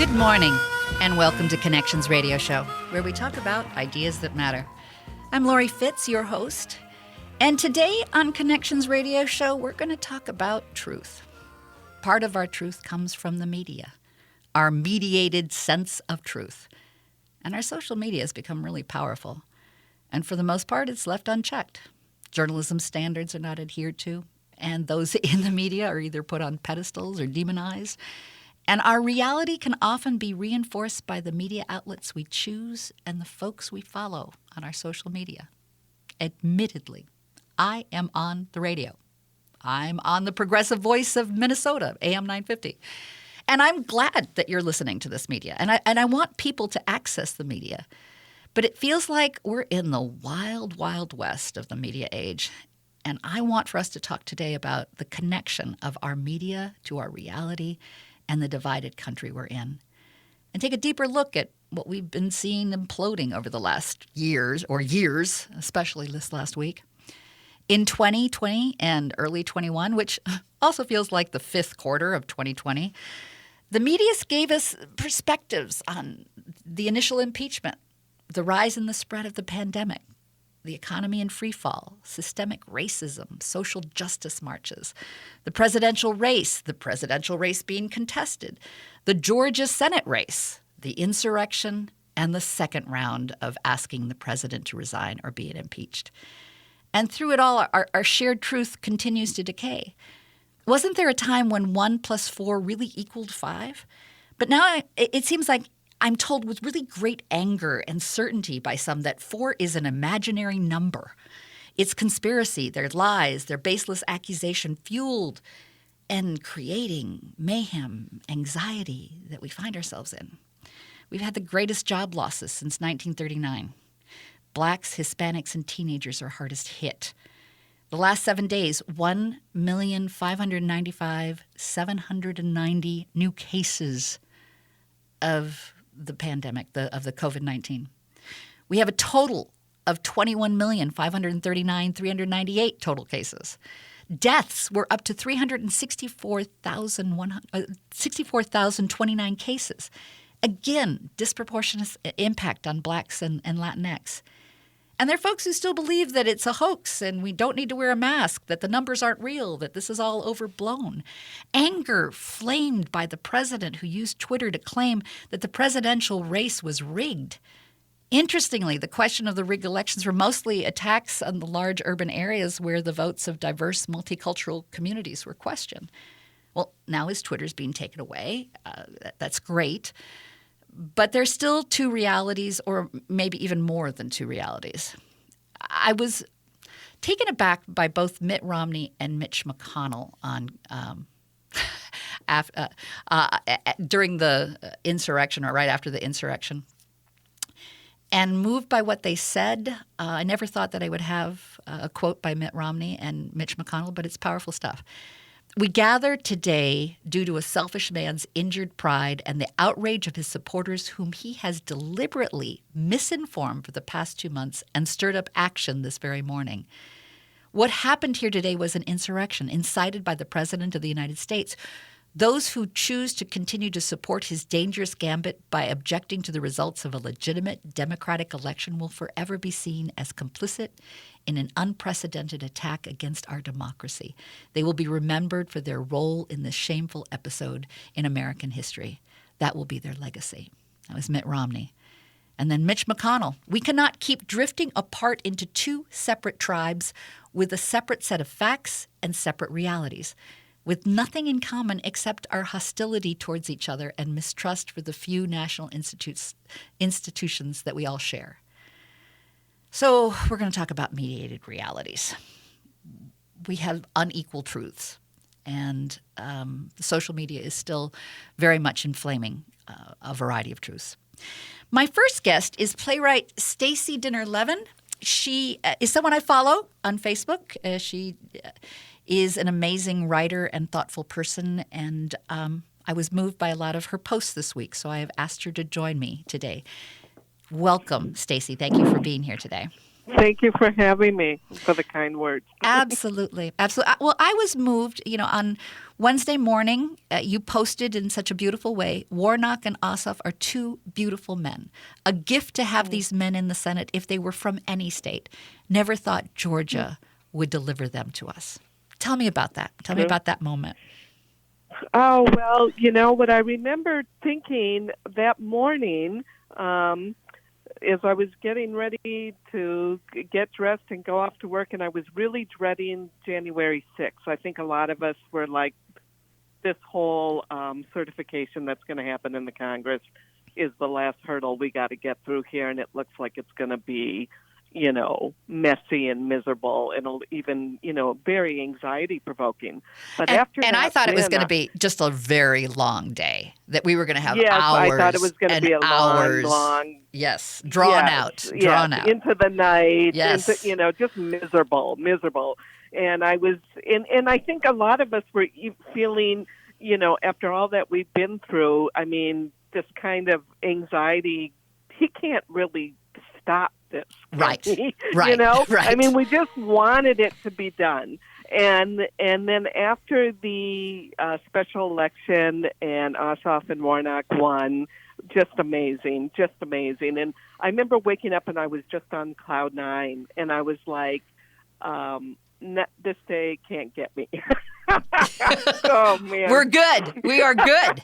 Good morning, and welcome to Connections Radio Show, where we talk about ideas that matter. I'm Lori Fitz, your host, and today on Connections Radio Show, we're going to talk about truth. Part of our truth comes from the media, our mediated sense of truth. And our social media has become really powerful. And for the most part, it's left unchecked. Journalism standards are not adhered to, and those in the media are either put on pedestals or demonized. And our reality can often be reinforced by the media outlets we choose and the folks we follow on our social media. Admittedly, I am on the radio. I'm on the progressive voice of Minnesota, AM 950. And I'm glad that you're listening to this media. And I want people to access the media. But it feels like we're in the wild, wild west of the media age. And I want for us to talk today about the connection of our media to our reality and the divided country we're in, and take a deeper look at what we've been seeing imploding over the last years, especially this last week. In 2020 and early 21, which also feels like the fifth quarter of 2020, the media gave us perspectives on the initial impeachment, the rise and the spread of the pandemic, the economy in free fall, systemic racism, social justice marches, the presidential race being contested, the Georgia Senate race, the insurrection, and the second round of asking the president to resign or be impeached. And through it all, our shared truth continues to decay. Wasn't there a time when 1 + 4 really equaled 5? But now it seems like I'm told with really great anger and certainty by some that 4 is an imaginary number. It's conspiracy, their lies, their baseless accusation fueled and creating mayhem, anxiety that we find ourselves in. We've had the greatest job losses since 1939. Blacks, Hispanics, and teenagers are hardest hit. The last 7 days, 1,595,790 new cases of the pandemic, of the COVID-19. We have a total of 21,539,398 total cases. Deaths were up to 64,029 cases. Again, disproportionate impact on blacks and Latinx. And there are folks who still believe that it's a hoax and we don't need to wear a mask, that the numbers aren't real, that this is all overblown. Anger flamed by the president who used Twitter to claim that the presidential race was rigged. Interestingly, the question of the rigged elections were mostly attacks on the large urban areas where the votes of diverse multicultural communities were questioned. Well, now his Twitter's being taken away. That's great. But there's still two realities, or maybe even more than two realities. I was taken aback by both Mitt Romney and Mitch McConnell on during the insurrection, or right after the insurrection, and moved by what they said. I never thought that I would have a quote by Mitt Romney and Mitch McConnell, but it's powerful stuff. We gather today due to a selfish man's injured pride and the outrage of his supporters whom he has deliberately misinformed for the past 2 months and stirred up action this very morning. What happened here today was an insurrection incited by the President of the United States. Those who choose to continue to support his dangerous gambit by objecting to the results of a legitimate democratic election will forever be seen as complicit in an unprecedented attack against our democracy. They will be remembered for their role in this shameful episode in American history. That will be their legacy. That was Mitt Romney. And then Mitch McConnell. We cannot keep drifting apart into two separate tribes with a separate set of facts and separate realities, with nothing in common except our hostility towards each other and mistrust for the few national institutions that we all share. So we're going to talk about mediated realities. We have unequal truths, and social media is still very much inflaming a variety of truths. My first guest is playwright Stacey Dinner-Levin. She is someone I follow on Facebook. She is an amazing writer and thoughtful person, and I was moved by a lot of her posts this week, so I have asked her to join me today. Welcome, Stacey. Thank you for being here today. Thank you for having me, for the kind words. Absolutely. Absolutely. Well, I was moved, on Wednesday morning, you posted in such a beautiful way, Warnock and Ossoff are two beautiful men. A gift to have these men in the Senate if they were from any state. Never thought Georgia would deliver them to us. Tell me about that. Tell me about that moment. Oh, well, what I remember thinking that morning, as I was getting ready to get dressed and go off to work, and I was really dreading January 6th. I think a lot of us were like, this whole certification that's going to happen in the Congress is the last hurdle we got to get through here, and it looks like it's going to be, messy and miserable and even, very anxiety-provoking. But after that, I thought it was going to be just a very long day, that we were going to have yes, hours I thought it was going to be a long, yes, drawn out, into the night, yes, just miserable. And I was, and I think a lot of us were feeling, after all that we've been through, I mean, this kind of anxiety, he can't really stop this. Right. Right. Right. I mean, we just wanted it to be done. And then after the special election and Ossoff and Warnock won, just amazing. And I remember waking up and I was just on cloud nine, and I was like, this day can't get me. Oh, man. We're good. We are good.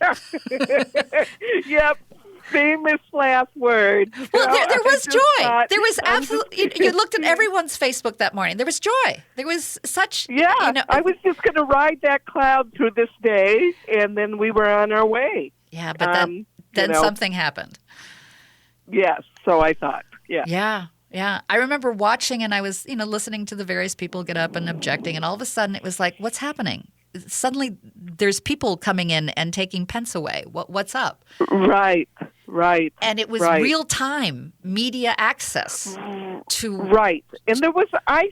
Yep. Famous last word. Well, there was joy. There was absolutely. You looked at everyone's Facebook that morning. There was joy. There was such. Yeah, I was just going to ride that cloud through this day, and then we were on our way. Yeah, but then something happened. Yes, so I thought. Yeah. Yeah. I remember watching, and I was, listening to the various people get up and objecting, and all of a sudden it was like, what's happening? Suddenly there's people coming in and taking pence away. What's up? Right. And it was real-time media access to... Right. And there was, I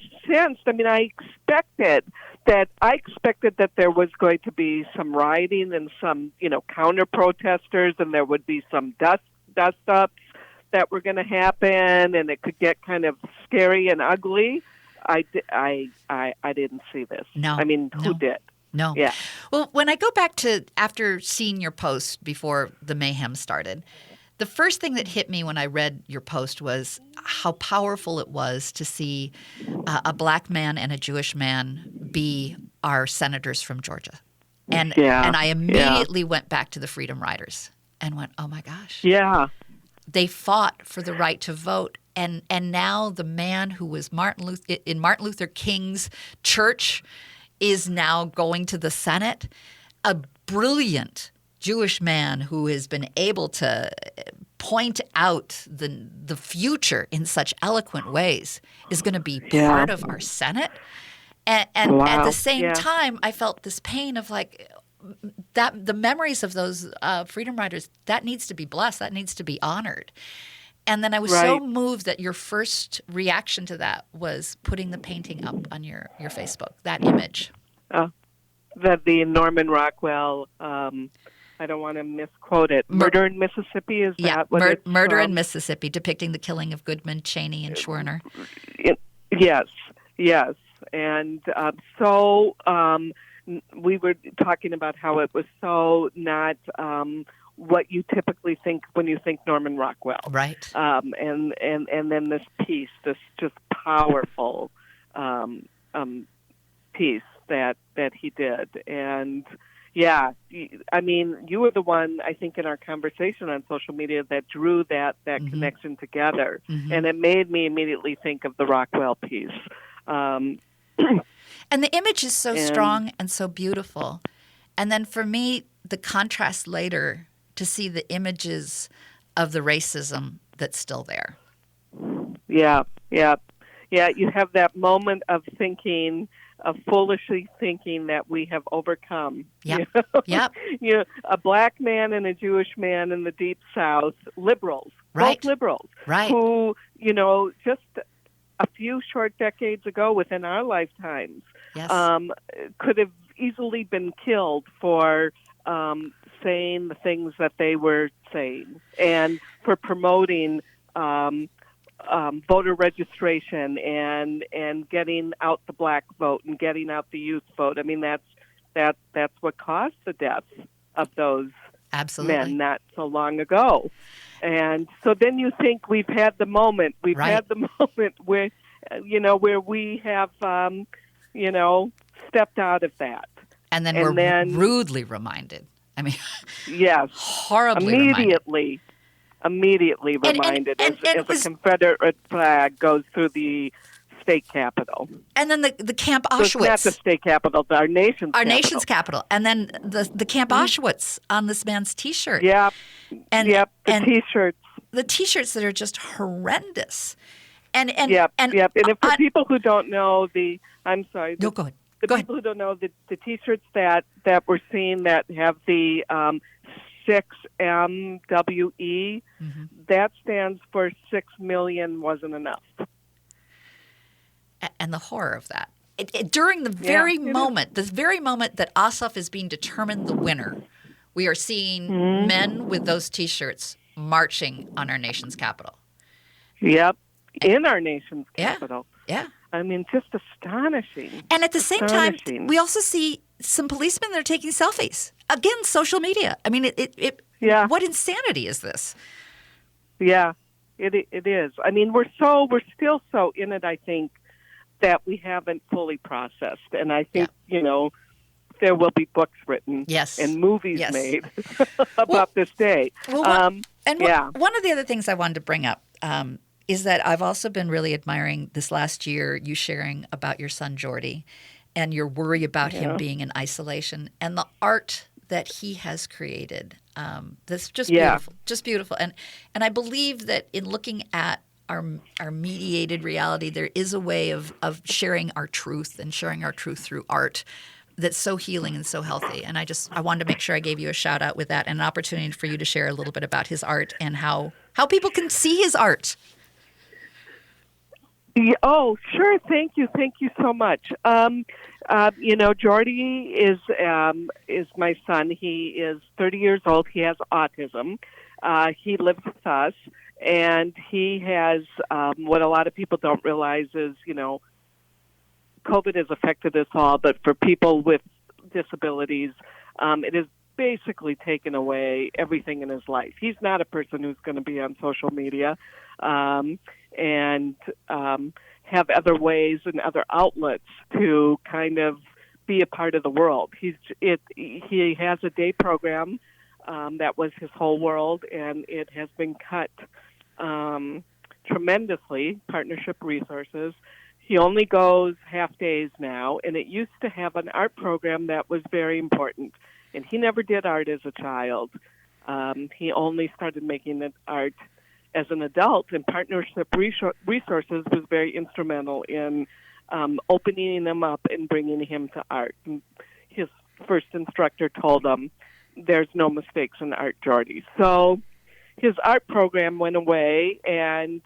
expected that there was going to be some rioting and some, counter-protesters, and there would be some dust-ups that were going to happen, and it could get kind of scary and ugly. I didn't see this. No. I mean, who did? No. Yeah. Well, when I go back to after seeing your post before the mayhem started, the first thing that hit me when I read your post was how powerful it was to see a black man and a Jewish man be our senators from Georgia. And I immediately went back to the Freedom Riders and went, oh, my gosh. Yeah. They fought for the right to vote. And now the man who was in Martin Luther King's church is now going to the Senate, a brilliant Jewish man who has been able to point out the future in such eloquent ways is going to be part of our Senate. And at the same time, I felt this pain of like that the memories of those Freedom Riders, that needs to be blessed, that needs to be honored. And then I was so moved that your first reaction to that was putting the painting up on your Facebook, that image. That the Norman Rockwell, I don't want to misquote it, Murder in Mississippi, is that what it's Murder in Mississippi, depicting the killing of Goodman, Cheney, and Schwerner. Yes. And so we were talking about how it was so not what you typically think when you think Norman Rockwell. Right. And then this piece, this just powerful piece that he did. And yeah, I mean, you were the one, I think, in our conversation on social media that drew that connection together. Mm-hmm. And it made me immediately think of the Rockwell piece. And the image is so strong and so beautiful. And then for me, the contrast later to see the images of the racism that's still there. Yeah. You have that moment of thinking, of foolishly thinking that we have overcome. Yep. A black man and a Jewish man in the Deep South, liberals, right. Both liberals, right. Who, just a few short decades ago within our lifetimes, yes. Could have easily been killed for saying the things that they were saying and for promoting voter registration and getting out the black vote and getting out the youth vote. I mean, that's what caused the deaths of those Absolutely. men not so long ago. And so then you think we've had the moment. We've Right. had the moment where, where we have, stepped out of that. And then we're rudely reminded. I mean, yes, horribly reminded. Immediately reminded as a Confederate flag goes through the state capitol. And then the Camp So it's Auschwitz. not the state capitol, our nation's Our capital. nation's capital. And then the Camp Auschwitz on this man's T-shirt. Yep. And T-shirts. The T-shirts that are just horrendous. And Yep. And for people who don't know I'm sorry. No, go ahead. The people who don't know, the T-shirts that we're seeing that have the 6MWE, that stands for 6 million wasn't enough. And the horror of that. During the very moment that Ossoff is being determined the winner, we are seeing men with those T-shirts marching on our nation's capital. Yep, in our nation's capital. Yeah. I mean, just astonishing. And at the same time, we also see some policemen that are taking selfies. Again, social media. I mean, what insanity is this? Yeah, it is. I mean, we're still so in it, I think, that we haven't fully processed. And I think, there will be books written and movies made about this day. One of the other things I wanted to bring up is that I've also been really admiring this last year you sharing about your son Jordy and your worry about him being in isolation and the art that he has created. That's just beautiful. And I believe that in looking at our mediated reality, there is a way of sharing our truth and sharing our truth through art that's so healing and so healthy. And I wanted to make sure I gave you a shout out with that and an opportunity for you to share a little bit about his art and how people can see his art. Oh, sure. Thank you so much. Jordy is my son. He is 30 years old. He has autism. He lives with us, and he has what a lot of people don't realize is, COVID has affected us all, but for people with disabilities, it has basically taken away everything in his life. He's not a person who's going to be on social media and have other ways and other outlets to kind of be a part of the world. He has a day program that was his whole world, and it has been cut tremendously, partnership resources. He only goes half days now, and it used to have an art program that was very important. And he never did art as a child. He only started making art as an adult, and partnership resources was very instrumental in opening him up and bringing him to art. And his first instructor told him, "There's no mistakes in art, Jordy." So his art program went away, and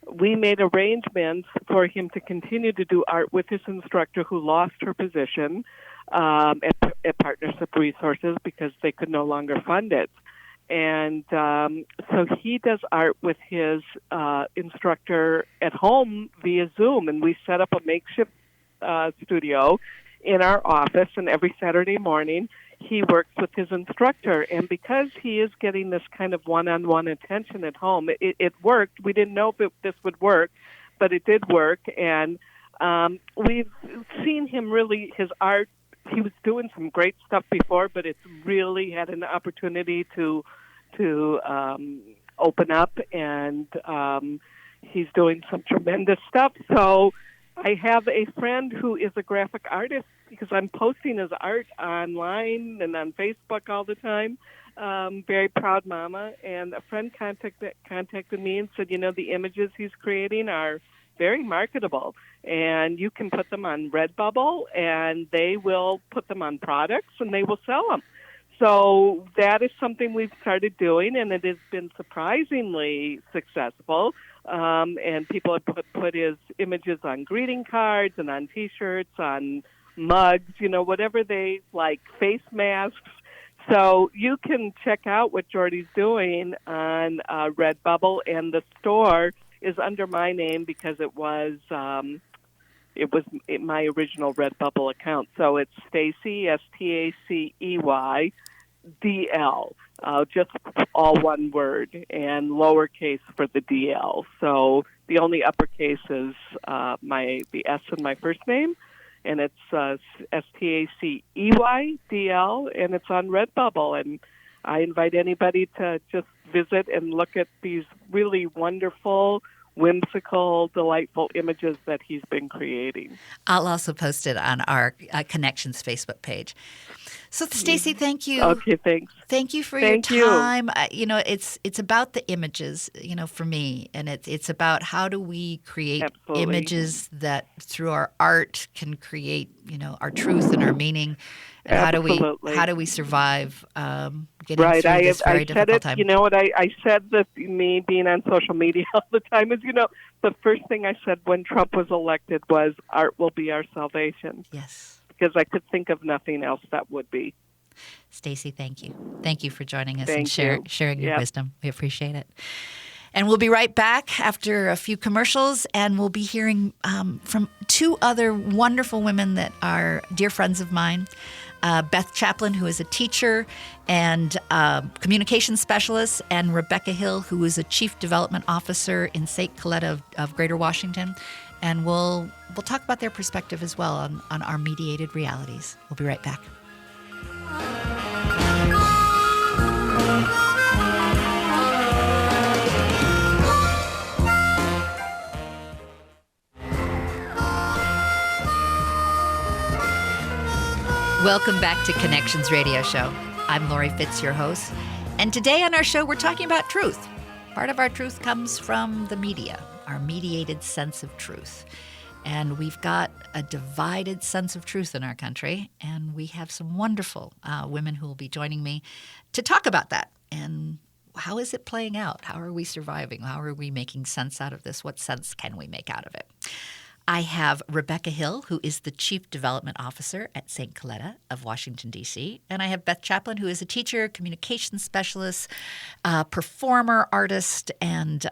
we made arrangements for him to continue to do art with his instructor who lost her position at Partnership Resources because they could no longer fund it. And so he does art with his instructor at home via Zoom, and we set up a makeshift studio in our office, and every Saturday morning he works with his instructor. And because he is getting this kind of one-on-one attention at home, it worked. We didn't know if this would work, but it did work. And we've seen him really, his art, he was doing some great stuff before, but it's really had an opportunity to open up, and he's doing some tremendous stuff. So I have a friend who is a graphic artist because I'm posting his art online and on Facebook all the time. Very proud mama. And a friend contacted me and said, the images he's creating are very marketable, and you can put them on Redbubble, and they will put them on products, and they will sell them. So that is something we've started doing, and it has been surprisingly successful. And people have put his images on greeting cards and on T-shirts, on mugs, whatever they like, face masks. So you can check out what Jordy's doing on Redbubble, and the store is under my name because it was my original Redbubble account. So it's Stacey, Stacey DL, just all one word, and lowercase for the DL. So the only uppercase is the S in my first name, and it's Stacey DL, and it's on Redbubble. And I invite anybody to just visit and look at these really wonderful, whimsical, delightful images that he's been creating. I'll also post it on our Connections Facebook page. So, Stacey, thank you. Okay, thanks. Thank you for your time. It's about the images, for me, and it's about how do we create images that through our art can create, our truth and our meaning. And how do we survive getting through this very difficult time? You know what I said that me being on social media all the time is, the first thing I said when Trump was elected was art will be our salvation. Yes. Because I could think of nothing else that would be. Stacey, thank you. Thank you for joining us and sharing your wisdom. We appreciate it. And we'll be right back after a few commercials, and we'll be hearing from two other wonderful women that are dear friends of mine. Beth Chaplin, who is a teacher and communications specialist, and Rebecca Hill, who is a chief development officer in St. Coletta of Greater Washington. And we'll talk about their perspective as well on our mediated realities. We'll be right back. Welcome back to Connections Radio Show. I'm Lori Fitz, your host. And today on our show, we're talking about truth. Part of our truth comes from the media, our mediated sense of truth. And we've got a divided sense of truth in our country. And we have some wonderful women who will be joining me to talk about that. And how is it playing out? How are we surviving? How are we making sense out of this? What sense can we make out of it? I have Rebecca Hill, who is the Chief Development Officer at St. Coletta of Washington, D.C. And I have Beth Chaplin, who is a teacher, communications specialist, performer, artist, and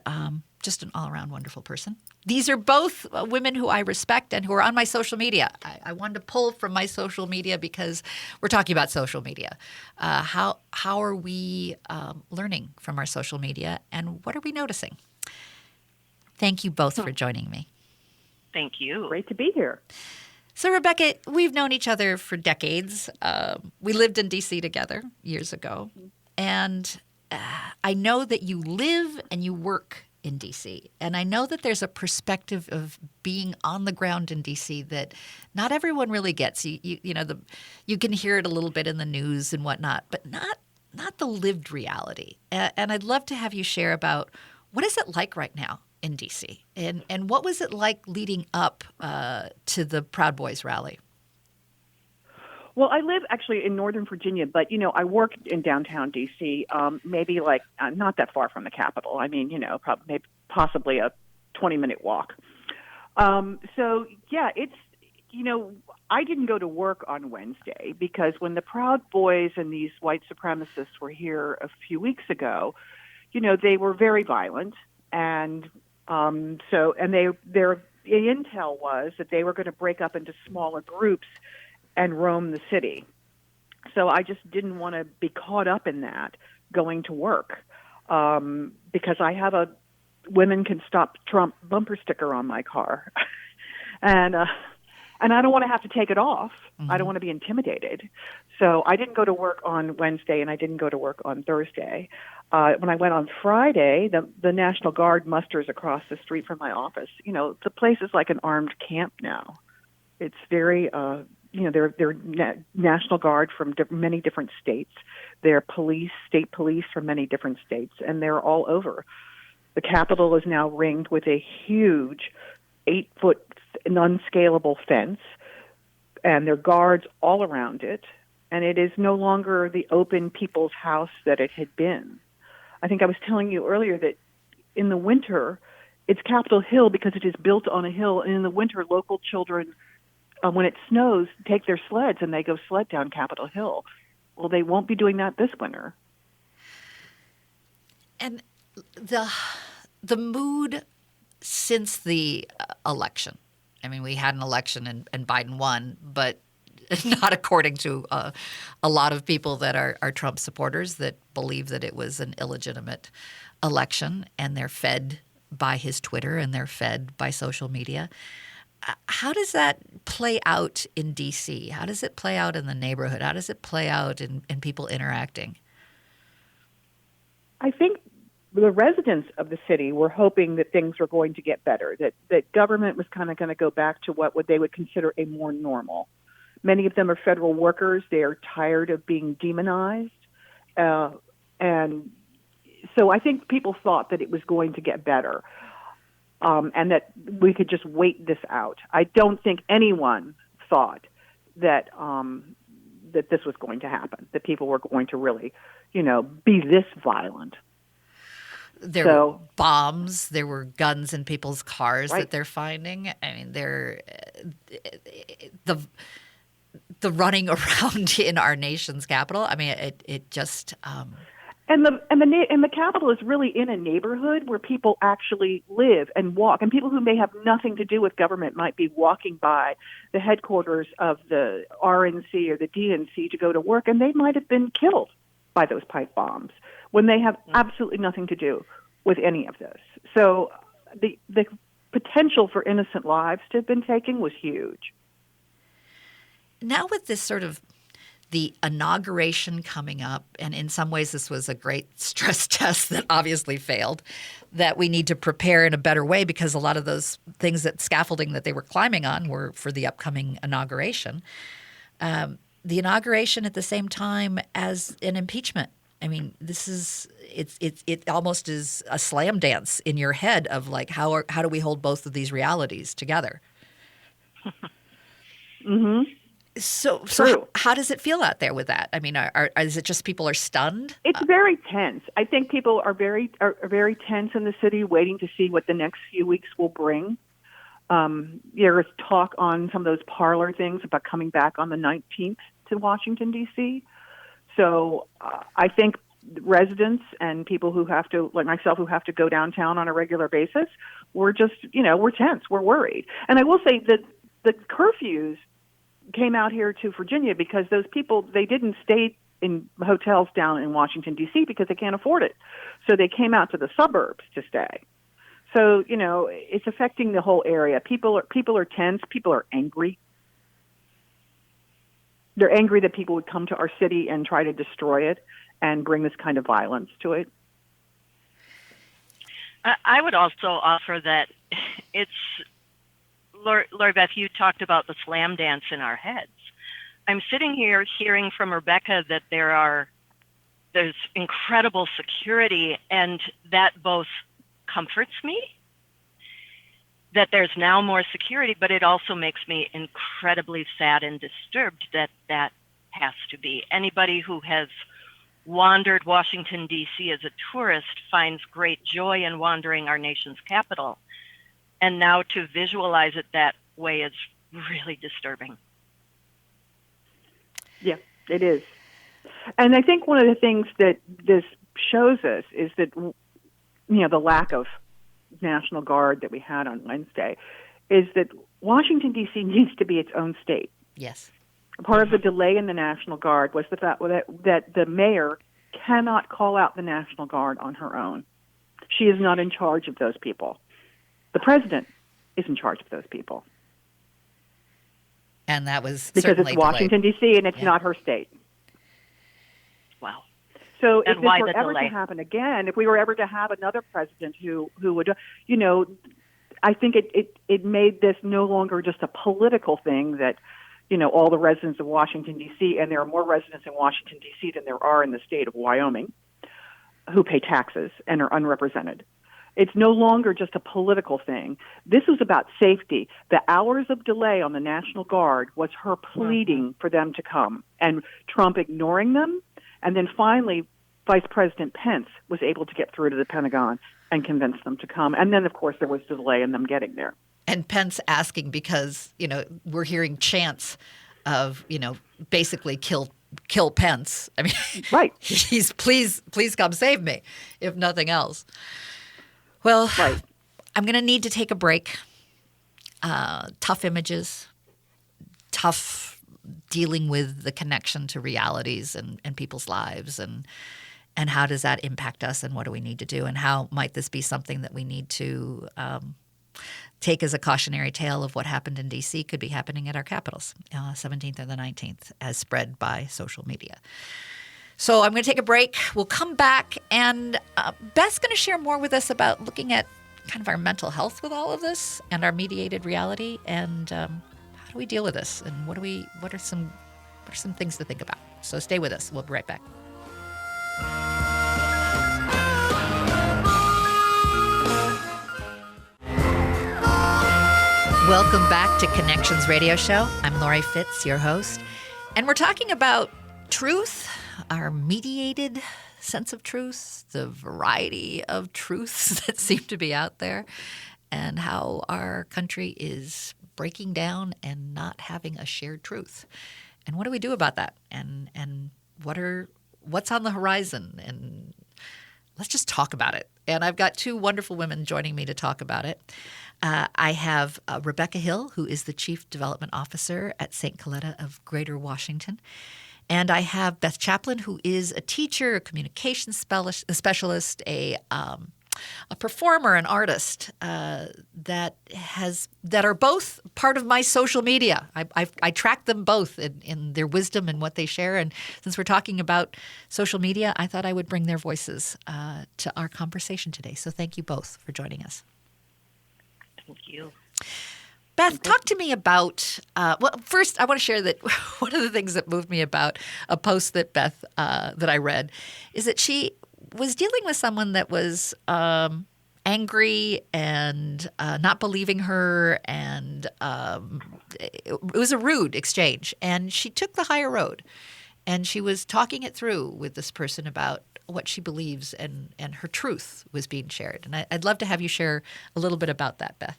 just an all-around wonderful person. These are both women who I respect and who are on my social media. I wanted to pull from my social media because we're talking about social media. How are we learning from our social media, and what are we noticing? Thank you both for joining me. Thank you. Great to be here. So, Rebecca, we've known each other for decades. We lived in D.C. together years ago. And I know that you live and you work in D.C. And I know that there's a perspective of being on the ground in D.C. that not everyone really gets. You can hear it a little bit in the news and whatnot, but not the lived reality. And I'd love to have you share about what is it like right now in D.C. And what was it like leading up to the Proud Boys rally? Well, I live actually in Northern Virginia, but, I work in downtown D.C., maybe not that far from the Capitol. I mean, possibly a 20-minute walk. It's, I didn't go to work on Wednesday because when the Proud Boys and these white supremacists were here a few weeks ago, they were very violent. And their intel was that they were going to break up into smaller groups and roam the city. So I just didn't want to be caught up in that going to work because I have a "Women Can Stop Trump" bumper sticker on my car, and I don't want to have to take it off. Mm-hmm. I don't want to be intimidated. So I didn't go to work on Wednesday, and I didn't go to work on Thursday. When I went on Friday, the National Guard musters across the street from my office. The place is like an armed camp now. It's very, they're National Guard from many different states. They're state police from many different states, and they're all over. The Capitol is now ringed with a huge 8-foot unscalable fence, and there are guards all around it. And it is no longer the open people's house that it had been. I think I was telling you earlier that in the winter, it's Capitol Hill because it is built on a hill. And in the winter, local children, when it snows, take their sleds and they go sled down Capitol Hill. Well, they won't be doing that this winter. And the mood since the election. I mean, we had an election and Biden won, but not according to a lot of people that are Trump supporters that believe that it was an illegitimate election, and they're fed by his Twitter and they're fed by social media. How does that play out in D.C.? How does it play out in the neighborhood? How does it play out in people interacting? I think the residents of the city were hoping that things were going to get better, that government was kind of going to go back to what they would consider a more normal. Many of them are federal workers. They are tired of being demonized. And so I think people thought that it was going to get better, and that we could just wait this out. I don't think anyone thought that that this was going to happen, that people were going to really, be this violent. There were bombs. There were guns in people's cars Right. that they're finding. I mean, the running around in our nation's capital. I mean, it just. And the capital is really in a neighborhood where people actually live and walk, and people who may have nothing to do with government might be walking by the headquarters of the RNC or the DNC to go to work, and they might have been killed by those pipe bombs when they have absolutely nothing to do with any of this. So the potential for innocent lives to have been taken was huge. Now with this sort of the inauguration coming up, and in some ways this was a great stress test that obviously failed, that we need to prepare in a better way because a lot of those things, that scaffolding that they were climbing on, were for the upcoming inauguration. The inauguration at the same time as an impeachment. I mean, it almost is a slam dance in your head of like, how do we hold both of these realities together? Mm-hmm. So how does it feel out there with that? I mean, is it just people are stunned? It's very tense. I think people are very tense in the city, waiting to see what the next few weeks will bring. There is talk on some of those parlor things about coming back on the 19th to Washington, D.C. So I think residents and people who have to, like myself, who have to go downtown on a regular basis, we're just, we're tense. We're worried. And I will say that the curfews came out here to Virginia because those people, they didn't stay in hotels down in Washington, D.C. because they can't afford it. So they came out to the suburbs to stay. So, it's affecting the whole area. People are tense. People are angry. They're angry that people would come to our city and try to destroy it and bring this kind of violence to it. I would also offer that it's, Lori Beth, you talked about the slam dance in our heads. I'm sitting here hearing from Rebecca that there's incredible security, and that both comforts me, that there's now more security, but it also makes me incredibly sad and disturbed that has to be. Anybody who has wandered Washington, D.C. as a tourist finds great joy in wandering our nation's capital. And now to visualize it that way is really disturbing. Yeah, it is. And I think one of the things that this shows us is that, the lack of National Guard that we had on Wednesday is that Washington, D.C. needs to be its own state. Yes. Part of the delay in the National Guard was the fact that the mayor cannot call out the National Guard on her own. She is not in charge of those people. The president is in charge of those people. And that was because it's Washington, D.C., and it's not her state. Wow. So and if this were ever to happen again, if we were ever to have another president who would, I think it made this no longer just a political thing that, all the residents of Washington, D.C., and there are more residents in Washington, D.C. than there are in the state of Wyoming who pay taxes and are unrepresented. It's no longer just a political thing. This was about safety. The hours of delay on the National Guard was her pleading for them to come, and Trump ignoring them. And then finally, Vice President Pence was able to get through to the Pentagon and convince them to come. And then, of course, there was the delay in them getting there. And Pence asking because, we're hearing chants of, basically kill Pence. I mean, right. He's please come save me, if nothing else. Well, right. I'm going to need to take a break. Tough images, tough dealing with the connection to realities and people's lives, and how does that impact us, and what do we need to do, and how might this be something that we need to take as a cautionary tale of what happened in D.C. could be happening at our capitals, 17th and the 19th, as spread by social media. So I'm going to take a break. We'll come back, and Beth's going to share more with us about looking at kind of our mental health with all of this and our mediated reality, and how do we deal with this, and what are some things to think about. So stay with us. We'll be right back. Welcome back to Connections Radio Show. I'm Lori Fitz, your host, and we're talking about truth, our mediated sense of truth, the variety of truths that seem to be out there, and how our country is breaking down and not having a shared truth. And what do we do about that? And what's on the horizon? And let's just talk about it. And I've got two wonderful women joining me to talk about it. I have Rebecca Hill, who is the Chief Development Officer at St. Coletta of Greater Washington. And I have Beth Chaplin, who is a teacher, a communications specialist, a performer, an artist that are both part of my social media. I track them both in their wisdom and what they share. And since we're talking about social media, I thought I would bring their voices to our conversation today. So thank you both for joining us. Thank you. Beth, talk to me about, first I want to share that one of the things that moved me about a post that Beth, that I read, is that she was dealing with someone that was angry and not believing her, and it was a rude exchange. And she took the higher road, and she was talking it through with this person about what she believes, and her truth was being shared. And I'd love to have you share a little bit about that, Beth.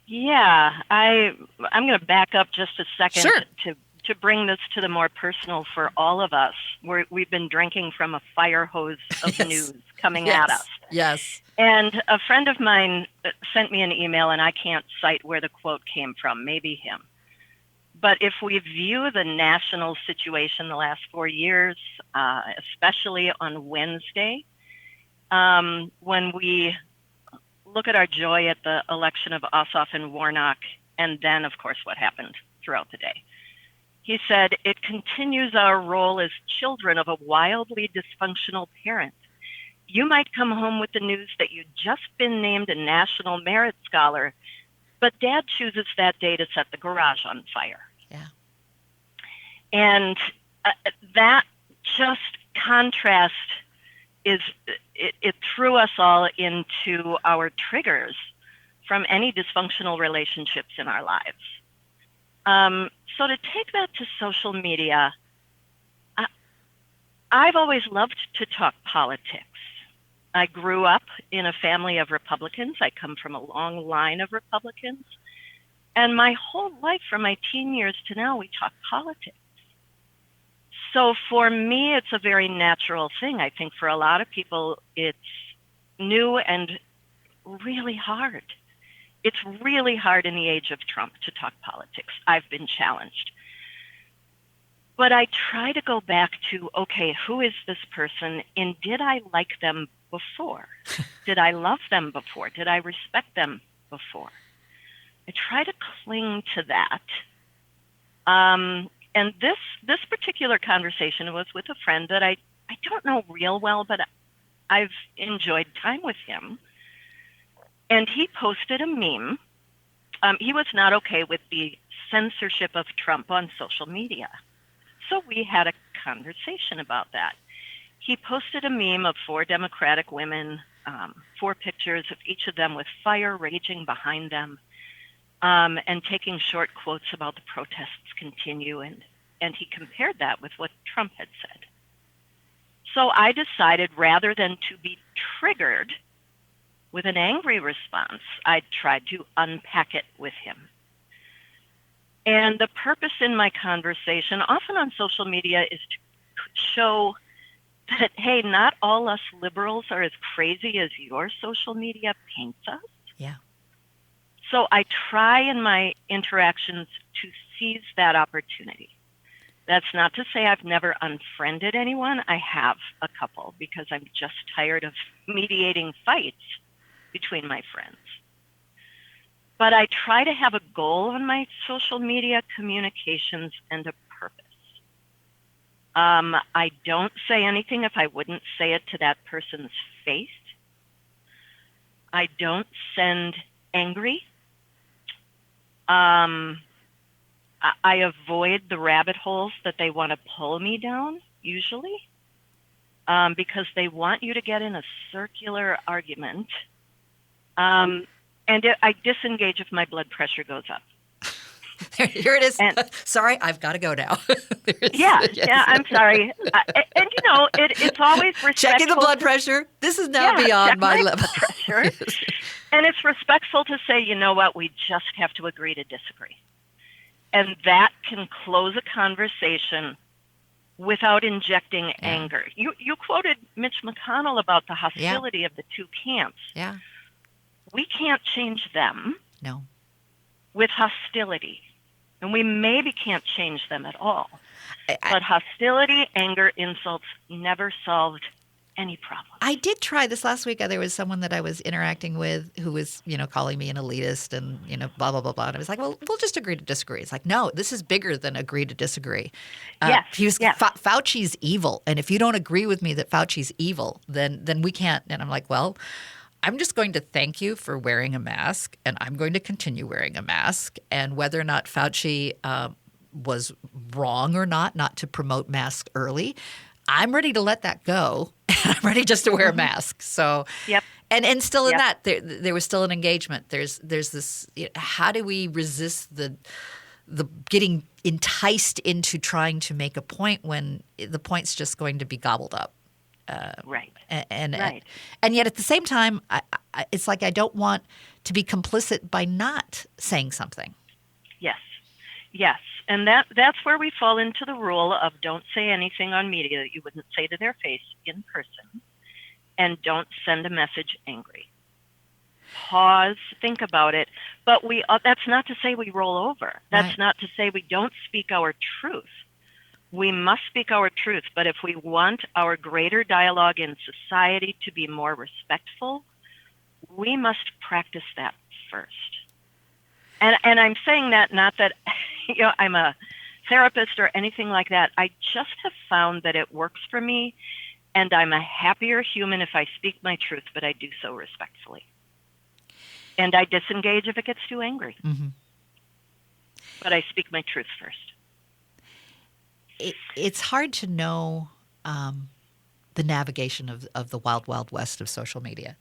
Yeah, I'm going to back up just a second. Sure. To bring this to the more personal for all of us. We've been drinking from a fire hose of Yes. news coming Yes. at us. Yes. And a friend of mine sent me an email, and I can't cite where the quote came from, maybe him. But if we view the national situation the last 4 years, especially on Wednesday, when we look at our joy at the election of Ossoff and Warnock, and then, of course, what happened throughout the day. He said, "It continues our role as children of a wildly dysfunctional parent. You might come home with the news that you'd just been named a National Merit Scholar, but Dad chooses that day to set the garage on fire." Yeah. And that just contrast it threw us all into our triggers from any dysfunctional relationships in our lives. So to take that to social media, I've always loved to talk politics. I grew up in a family of Republicans. I come from a long line of Republicans. And my whole life, from my teen years to now, we talk politics. So for me, it's a very natural thing. I think for a lot of people, it's new and really hard. It's really hard in the age of Trump to talk politics. I've been challenged. But I try to go back to, okay, who is this person, and did I like them before? Did I love them before? Did I respect them before? I try to cling to that. And this particular conversation was with a friend that I don't know real well, but I've enjoyed time with him. And he posted a meme. He was not okay with the censorship of Trump on social media. So we had a conversation about that. He posted a meme of 4 Democratic women, 4 pictures of each of them with fire raging behind them, and taking short quotes about the protests continue. And he compared that with what Trump had said. So I decided, rather than to be triggered with an angry response, I tried to unpack it with him. And the purpose in my conversation, often on social media, is to show that, hey, not all us liberals are as crazy as your social media paints us. Yeah. So I try in my interactions to seize that opportunity. That's not to say I've never unfriended anyone. I have a couple because I'm just tired of mediating fights between my friends. But I try to have a goal on my social media communications and a purpose. I don't say anything if I wouldn't say it to that person's face. I don't send angry. I avoid the rabbit holes that they want to pull me down, usually, because they want you to get in a circular argument. I disengage if my blood pressure goes up. Here it is. And, sorry, I've got to go now. I'm sorry. It's always respectful. Checking the blood pressure. This is now beyond my level. Pressure. And it's respectful to say, you know what, we just have to agree to disagree. And that can close a conversation without injecting anger. You quoted Mitch McConnell about the hostility of the two camps. Yeah. We can't change them. No. With hostility. And we maybe can't change them at all. But hostility, anger, insults never solved any problem. I did try this last week. There was someone that I was interacting with who was, calling me an elitist and, blah, blah, blah, blah. And I was like, well, we'll just agree to disagree. It's like, no, this is bigger than agree to disagree. Fauci's evil. And if you don't agree with me that Fauci's evil, then we can't. And I'm like, well, I'm just going to thank you for wearing a mask, and I'm going to continue wearing a mask. And whether or not Fauci was wrong or not to promote masks early, I'm ready to let that go. I'm ready just to wear a mask. So, and still in that, there was still an engagement. There's this. How do we resist the getting enticed into trying to make a point when the point's just going to be gobbled up? Right. And yet at the same time, it's like I don't want to be complicit by not saying something. Yes. And that's where we fall into the rule of don't say anything on media that you wouldn't say to their face in person, and don't send a message angry. Pause, think about it. But that's not to say we roll over. That's not to say we don't speak our truth. We must speak our truth, but if we want our greater dialogue in society to be more respectful, we must practice that first. And I'm saying that not that I'm a therapist or anything like that. I just have found that it works for me, and I'm a happier human if I speak my truth, but I do so respectfully. And I disengage if it gets too angry. Mm-hmm. But I speak my truth first. It's hard to know the navigation of the wild, wild west of social media.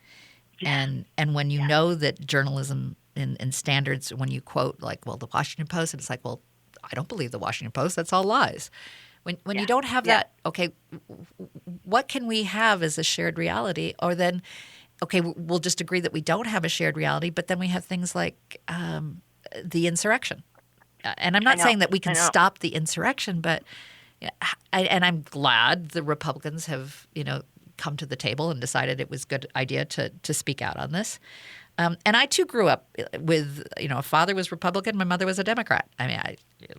Yeah. And when you know that journalism and standards, when you quote like, well, the Washington Post, and it's like, well, I don't believe the Washington Post. That's all lies. When you don't have that, okay, what can we have as a shared reality? Or then, okay, we'll just agree that we don't have a shared reality, but then we have things like the insurrection. And I'm not saying that we can stop the insurrection, but and I'm glad the Republicans have, come to the table and decided it was a good idea to speak out on this. And I too grew up with, a father was Republican, my mother was a Democrat. I mean,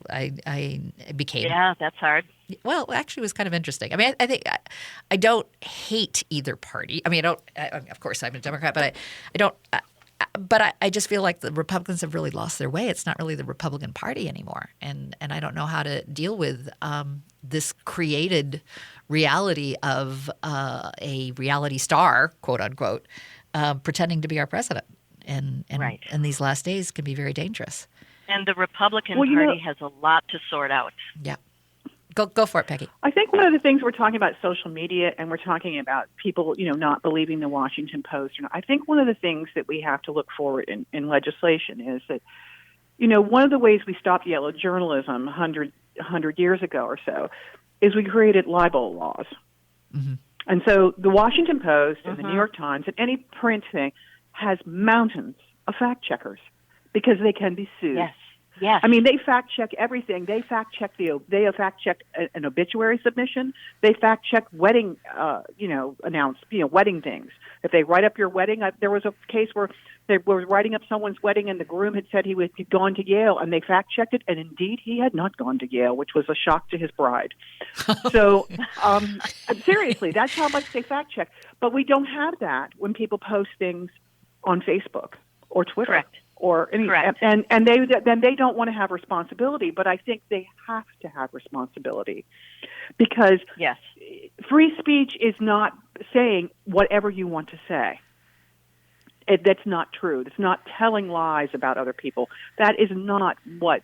I became. Yeah, that's hard. Well, actually, it was kind of interesting. I mean, I think I don't hate either party. I mean, of course, I'm a Democrat, but I don't. But I just feel like the Republicans have really lost their way. It's not really the Republican Party anymore, and I don't know how to deal with this created reality of a reality star, quote unquote, pretending to be our president, and these last days can be very dangerous. And the Republican Party has a lot to sort out. Yeah. Go for it, Peggy. I think one of the things we're talking about social media, and we're talking about people, not believing the Washington Post. I think one of the things that we have to look forward in legislation is that, one of the ways we stopped yellow journalism 100 years ago or so is we created libel laws. Mm-hmm. And so the Washington Post and the New York Times and any print thing has mountains of fact checkers because they can be sued. Yes. Yes. I mean, they fact check everything. They fact check fact check an obituary submission. They fact check wedding, wedding things. If they write up your wedding, there was a case where they were writing up someone's wedding, and the groom had said he'd gone to Yale, and they fact checked it, and indeed he had not gone to Yale, which was a shock to his bride. So, seriously, that's how much they fact check. But we don't have that when people post things on Facebook or Twitter. Correct. Or any, Correct. and they don't want to have responsibility, but I think they have to have responsibility, because yes, free speech is not saying whatever you want to say. That's not true. It's not telling lies about other people. That is not what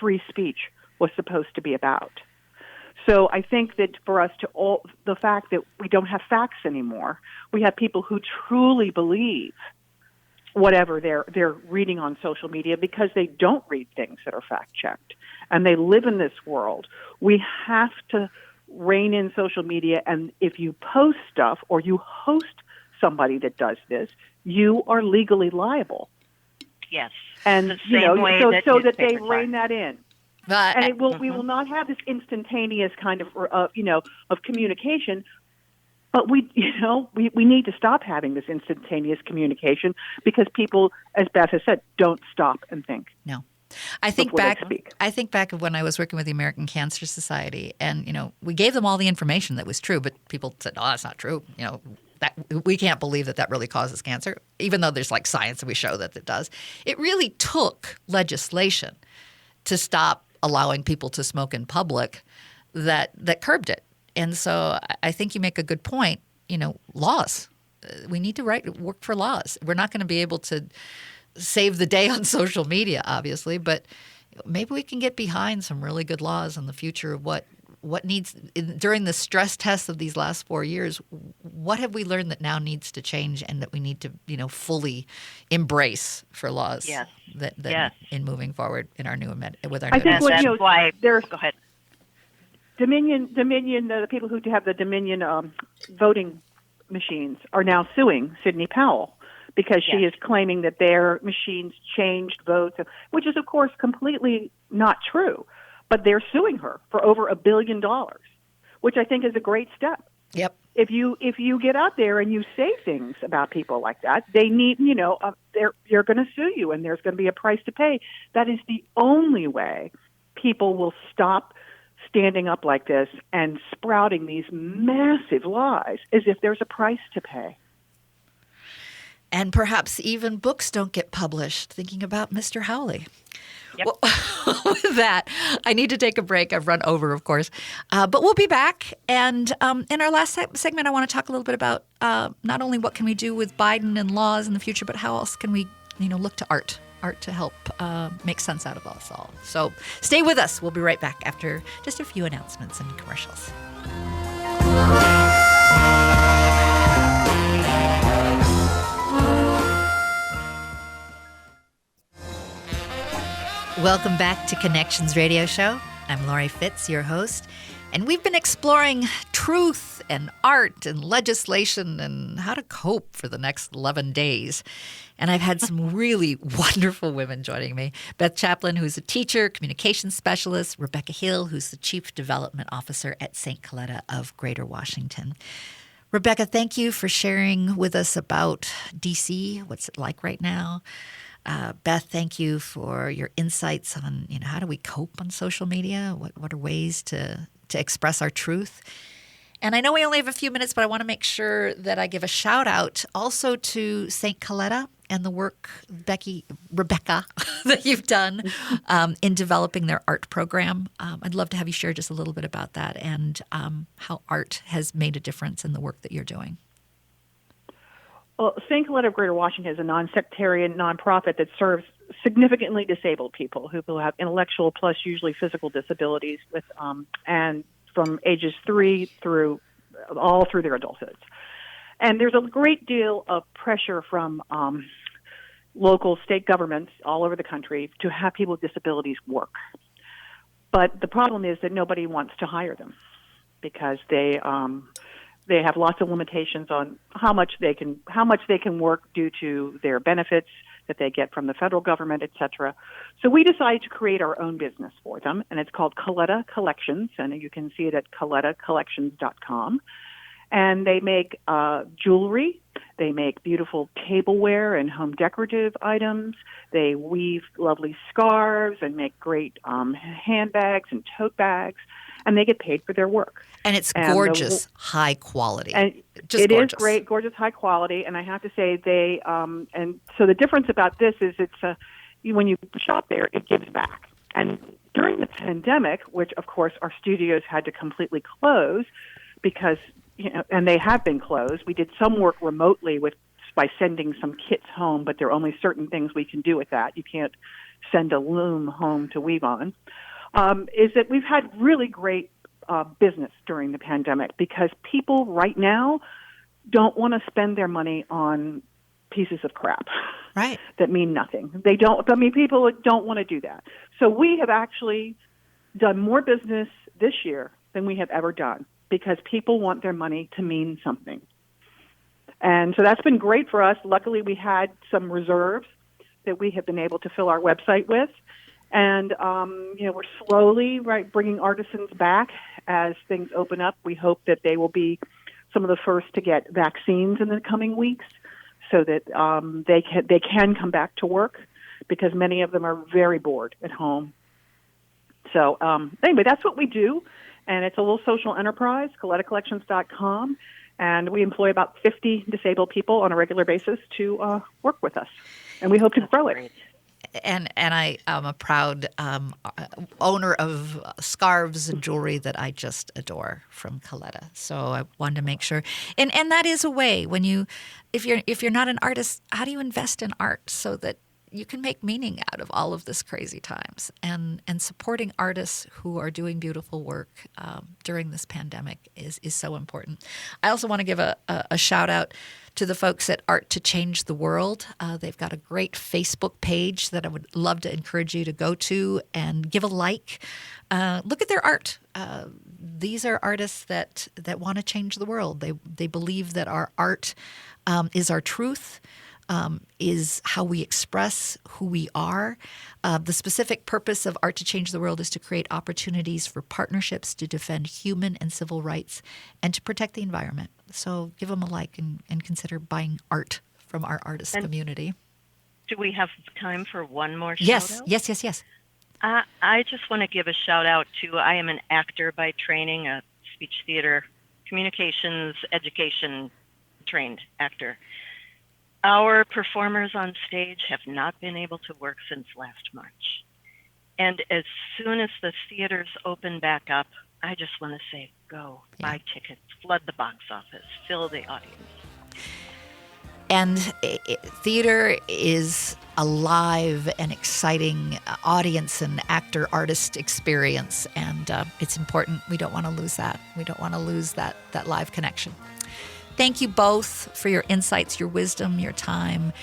free speech was supposed to be about. So I think that for us the fact that we don't have facts anymore, we have people who truly believe whatever they're reading on social media, because they don't read things that are fact checked, and they live in this world. We have to rein in social media, and if you post stuff or you host somebody that does this, you are legally liable. Yes, and so that they rein that in. And we will not have this instantaneous kind of communication. But we need to stop having this instantaneous communication, because people, as Beth has said, don't stop and think. No. I think back of when I was working with the American Cancer Society, and we gave them all the information that was true, but people said, "Oh, that's not true." That we can't believe that really causes cancer, even though there's science that we show that it does. It really took legislation to stop allowing people to smoke in public that curbed it. And so I think you make a good point. Laws. We need to work for laws. We're not going to be able to save the day on social media, obviously, but maybe we can get behind some really good laws in the future of what needs during the stress test of these last 4 years. What have we learned that now needs to change, and that we need to fully embrace for laws? Yes. That in moving forward in our new with our. I think that's why. Go ahead. Dominion, the people who have the Dominion voting machines are now suing Sidney Powell, because she is claiming that their machines changed votes, which is, of course, completely not true. But they're suing her for over $1 billion, which I think is a great step. Yep. If you get out there and you say things about people like that, they need, you're going to sue you, and there's going to be a price to pay. That is the only way people will stop standing up like this and sprouting these massive lies, is if there's a price to pay. And perhaps even books don't get published. Thinking about Mr. Howley. Yep. Well, with that, I need to take a break. I've run over, of course. But we'll be back. And in our last segment, I want to talk a little bit about not only what can we do with Biden and laws in the future, but how else can we look to art to help make sense out of us all. So stay with us. We'll be right back after just a few announcements and commercials. Welcome back to Connections Radio Show. I'm Lori Fitz, your host, and we've been exploring truth and art and legislation and how to cope for the next 11 days. And I've had some really wonderful women joining me. Beth Chaplin, who's a teacher, communications specialist. Rebecca Hill, who's the Chief Development Officer at St. Coletta of Greater Washington. Rebecca, thank you for sharing with us about D.C., what's it like right now. Beth, thank you for your insights on how do we cope on social media? What are ways to express our truth? And I know we only have a few minutes, but I want to make sure that I give a shout out also to St. Coletta and the work, Rebecca, that you've done in developing their art program. I'd love to have you share just a little bit about that and how art has made a difference in the work that you're doing. Well, St. Coletta of Greater Washington is a non-sectarian nonprofit that serves significantly disabled people who have intellectual plus usually physical disabilities, and from ages 3 through their adulthoods. And there's a great deal of pressure from local state governments all over the country to have people with disabilities work. But the problem is that nobody wants to hire them because they have lots of limitations on how much they can work due to their benefits. that they get from the federal government, et cetera. So we decided to create our own business for them, and it's called Coletta Collections, and you can see it at colettacollections.com. And they make jewelry. They make beautiful tableware and home decorative items. They weave lovely scarves and make great handbags and tote bags. And they get paid for their work. And it's gorgeous, high quality. And just it gorgeous. Is great, gorgeous, high quality. And I have to say, they and so the difference about this is it's when you shop there, it gives back. And during the pandemic, which of course our studios had to completely close because and they have been closed. We did some work remotely by sending some kits home, but there are only certain things we can do with that. You can't send a loom home to weave on. Is that we've had really great business during the pandemic because people right now don't want to spend their money on pieces of crap that mean nothing. They don't. I mean, people don't want to do that. So we have actually done more business this year than we have ever done because people want their money to mean something. And so that's been great for us. Luckily, we had some reserves that we have been able to fill our website with. And, we're slowly bringing artisans back as things open up. We hope that they will be some of the first to get vaccines in the coming weeks so that they can come back to work because many of them are very bored at home. So anyway, that's what we do. And it's a little social enterprise, colettacollections.com. And we employ about 50 disabled people on a regular basis to work with us. And we hope to grow it. And I am a proud owner of scarves and jewelry that I just adore from Coletta. So I wanted to make sure, and that is a way when if you're not an artist, how do you invest in art so that you can make meaning out of all of this crazy times? And supporting artists who are doing beautiful work during this pandemic is so important. I also want to give a shout out to the folks at Art to Change the World. They've got a great Facebook page that I would love to encourage you to go to and give a like. Look at their art. These are artists that want to change the world. They believe that our art is our truth, is how we express who we are. The specific purpose of Art to Change the World is to create opportunities for partnerships to defend human and civil rights and to protect the environment. So give them a like and consider buying art from our artist community. Do we have time for one more shout out? Yes. I just want to give a shout out to, I am an actor by training, a speech theater, communications, education trained actor. Our performers on stage have not been able to work since last March. And as soon as the theaters open back up, I just want to say, go, buy tickets, flood the box office, fill the audience. And theater is a live and exciting audience and actor-artist experience, and it's important. We don't want to lose that. We don't want to lose that live connection. Thank you both for your insights, your wisdom, your time,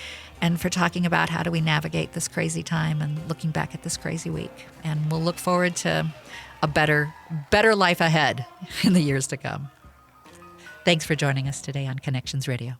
and for talking about how do we navigate this crazy time and looking back at this crazy week. And we'll look forward to a better life ahead in the years to come. Thanks for joining us today on Connections Radio.